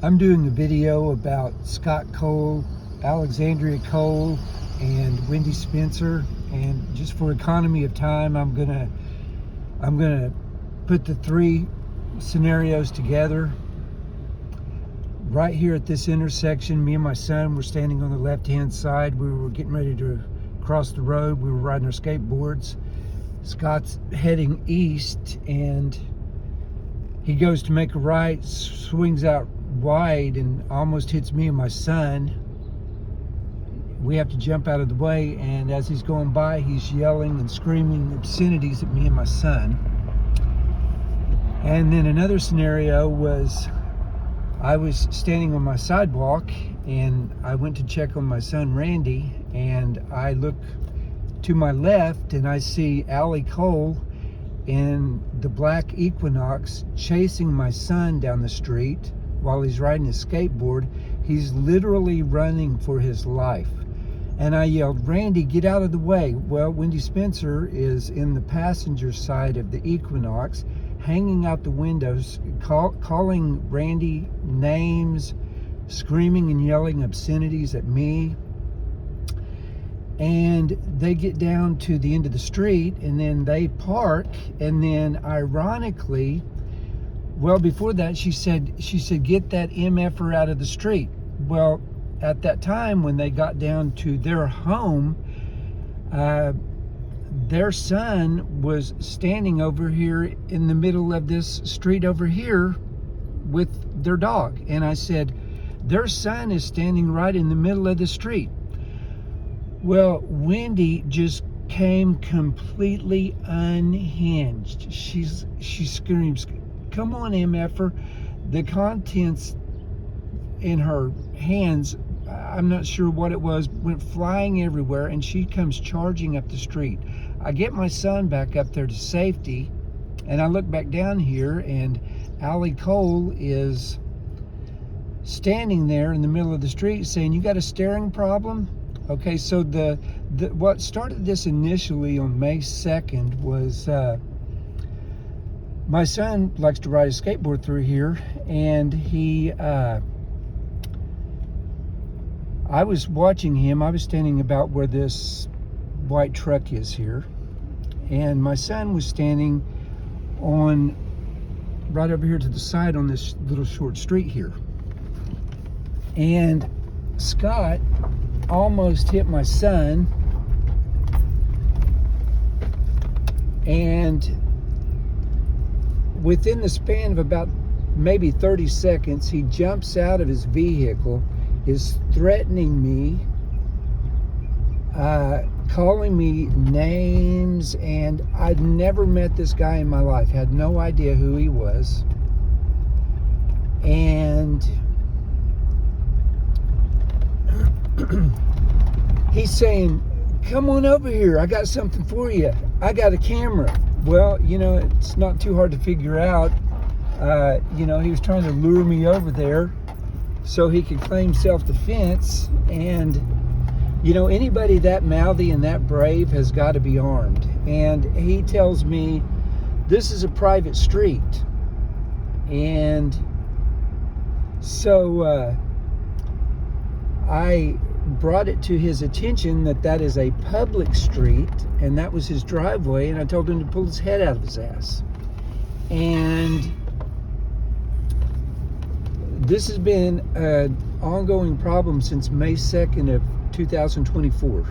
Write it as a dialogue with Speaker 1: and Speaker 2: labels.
Speaker 1: I'm doing a video about Scott Cole, Alexandria Cole, and Wendy Spencer, and just for economy of time, I'm gonna put the three scenarios together. Right here at this intersection, me and my son were standing on the left-hand side. We were getting ready to cross the road. We were riding our skateboards. Scott's heading east, and he goes to make a right, swings out wide, and almost hits me and my son. We have to jump out of the way, and as he's going by, he's yelling and screaming obscenities at me and my son. And then another scenario was, I was standing on my sidewalk, and I went to check on my son Randy, and I look to my left, and I see Allie Cole in the black Equinox chasing my son down the street while he's riding his skateboard. He's literally running for his life. And I yelled, "Randy, get out of the way." Well, Wendy Spencer is in the passenger side of the Equinox, hanging out the windows, calling Randy names, screaming and yelling obscenities at me. And they get down to the end of the street, and then they park, and then ironically, well, before that, she said, "Get that MFer out of the street." Well, at that time, when they got down to their home, their son was standing over here in the middle of this street over here with their dog. And I said, "Their son is standing right in the middle of the street." Well, Wendy just came completely unhinged. She screams, "Come on, MFer." The contents in her hands, I'm not sure what it was, went flying everywhere, and she comes charging up the street. I get my son back up there to safety, and I look back down here, and Allie Cole is standing there in the middle of the street saying, "You got a staring problem?" Okay, so the what started this initially on May 2nd was my son likes to ride a skateboard through here, and I was watching him. I was standing about where this white truck is here, and my son was standing on right over here to the side on this little short street here. And Scott almost hit my son, and within the span of about maybe 30 seconds, he jumps out of his vehicle, is threatening me, calling me names, and I'd never met this guy in my life, had no idea who he was. And he's saying, "Come on over here, I got something for you. I got a camera." Well, it's not too hard to figure out. He was trying to lure me over there so he could claim self-defense. And, anybody that mouthy and that brave has got to be armed. And he tells me, "This is a private street." And so I brought it to his attention that is a public street, and that was his driveway, and I told him to pull his head out of his ass. And this has been an ongoing problem since May 2nd of 2024.